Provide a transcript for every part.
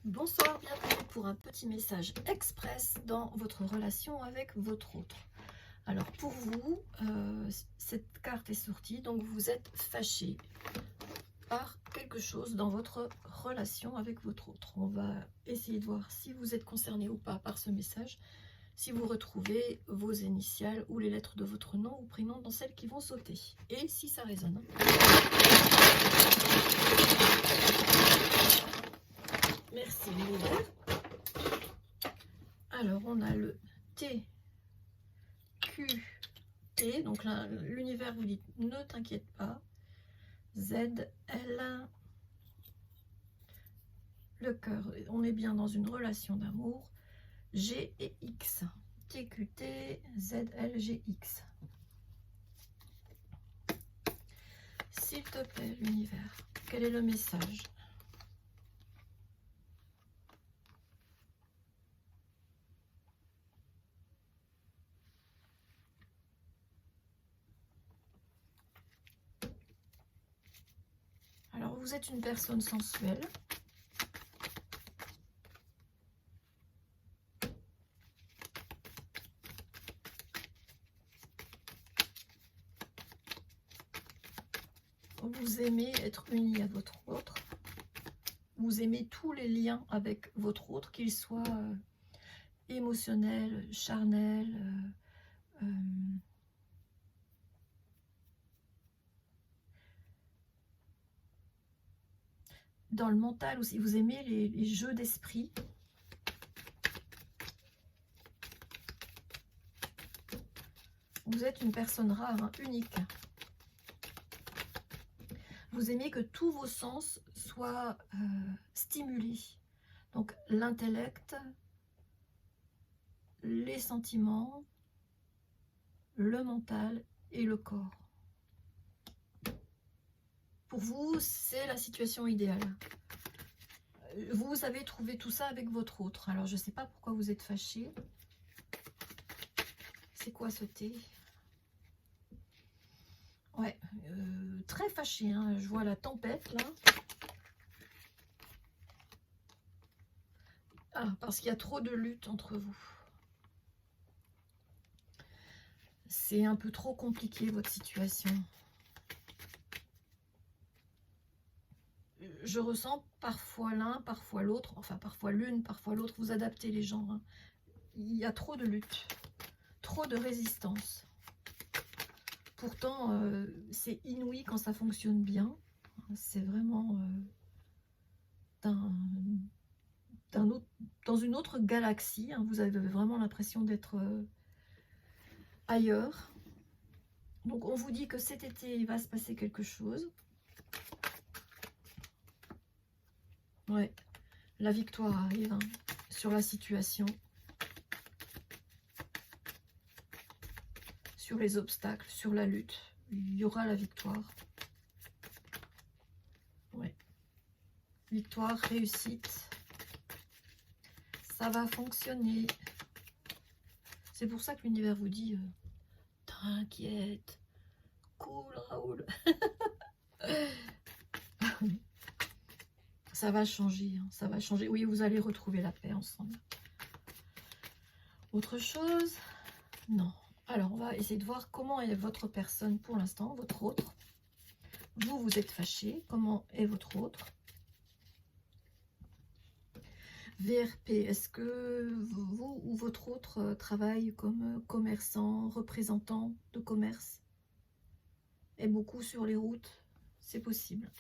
Bonsoir, bienvenue pour un petit message express dans votre relation avec votre autre. Alors pour vous, cette carte est sortie, donc vous êtes fâché par quelque chose dans votre relation avec votre autre. On va essayer de voir si vous êtes concerné ou pas par ce message, si vous retrouvez vos initiales ou les lettres de votre nom ou prénom dans celles qui vont sauter, et si ça résonne. Merci l'univers. Alors on a le T, Q, T, donc là l'univers vous dit ne t'inquiète pas. Z, L, le cœur, on est bien dans une relation d'amour. G et X, T, Q, T, Z, L, G, X. S'il te plaît l'univers, quel est le message ? Alors, vous êtes une personne sensuelle. Vous aimez être uni à votre autre. Vous aimez tous les liens avec votre autre, qu'ils soient émotionnels, charnels, dans le mental aussi. Vous aimez les jeux d'esprit. Vous êtes une personne rare, hein, unique. Vous aimez que tous vos sens soient stimulés. Donc l'intellect, les sentiments, le mental et le corps. Pour vous, c'est la situation idéale. Vous avez trouvé tout ça avec votre autre. Alors, je ne sais pas pourquoi vous êtes fâché. C'est quoi ce thé? Ouais, très fâché. Hein. Je vois la tempête, là. Ah, parce qu'il y a trop de lutte entre vous. C'est un peu trop compliqué, votre situation. Je ressens parfois l'un, parfois l'autre, enfin parfois l'une, parfois l'autre, vous adaptez les gens. Hein. Il y a trop de lutte, trop de résistance. Pourtant, c'est inouï quand ça fonctionne bien. C'est vraiment dans une autre galaxie. Hein. Vous avez vraiment l'impression d'être ailleurs. Donc on vous dit que cet été, il va se passer quelque chose. Ouais, la victoire arrive hein, sur la situation, sur les obstacles, sur la lutte. Il y aura la victoire. Ouais. Victoire, réussite. Ça va fonctionner. C'est pour ça que l'univers vous dit t'inquiète, cool Raoul. Ça va changer, hein, ça va changer. Oui, vous allez retrouver la paix ensemble. Autre chose? Non. Alors, on va essayer de voir comment est votre personne pour l'instant, votre autre. Vous, vous êtes fâché. Comment est votre autre? VRP, est-ce que vous ou votre autre travaille comme commerçant, représentant de commerce? Et beaucoup sur les routes? C'est possible.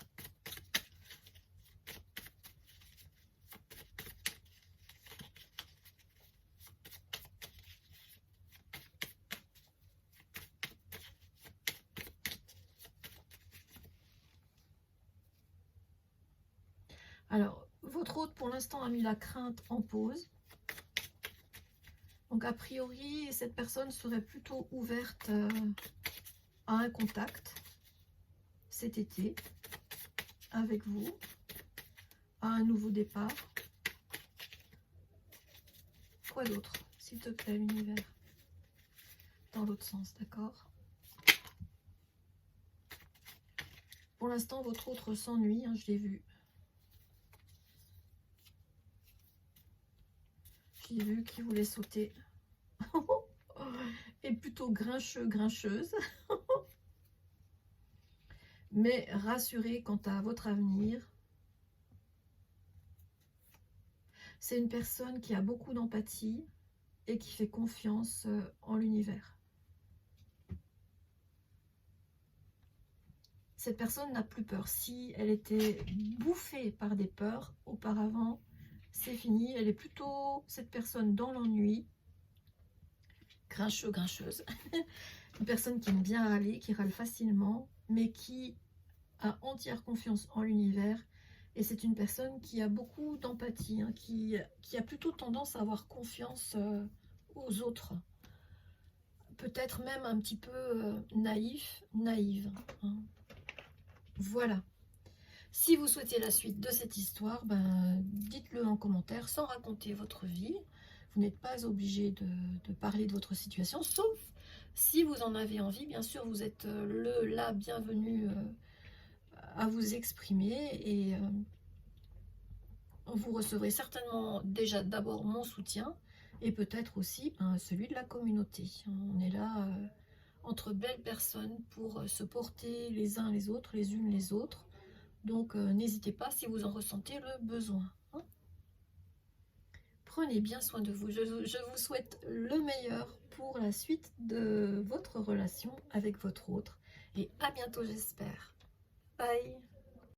Alors, votre hôte, pour l'instant, a mis la crainte en pause. Donc, a priori, cette personne serait plutôt ouverte à un contact cet été avec vous, à un nouveau départ. Quoi d'autre, s'il te plaît, l'univers? Dans l'autre sens, d'accord? Pour l'instant, votre autre s'ennuie, hein, je l'ai vu. j'ai vu qui voulait sauter. Et plutôt grincheux, grincheuse. Mais rassurez quant à votre avenir. C'est une personne qui a beaucoup d'empathie et qui fait confiance en l'univers. Cette personne n'a plus peur. Si elle était bouffée par des peurs auparavant, c'est fini. Elle est plutôt cette personne dans l'ennui, grincheux, grincheuse. Une personne qui aime bien râler, qui râle facilement, mais qui a entière confiance en l'univers. Et c'est une personne qui a beaucoup d'empathie, hein, qui a plutôt tendance à avoir confiance aux autres. Peut-être même un petit peu naïve. Hein. Voilà. Si vous souhaitez la suite de cette histoire, dites-le en commentaire sans raconter votre vie. Vous n'êtes pas obligé de parler de votre situation, sauf si vous en avez envie. Bien sûr, vous êtes la bienvenue à vous exprimer et vous recevrez certainement déjà d'abord mon soutien et peut-être aussi celui de la communauté. On est là entre belles personnes pour se porter les uns les autres, les unes les autres. Donc n'hésitez pas si vous en ressentez le besoin. Hein. Prenez bien soin de vous. Je vous souhaite le meilleur pour la suite de votre relation avec votre autre. Et à bientôt, j'espère. Bye.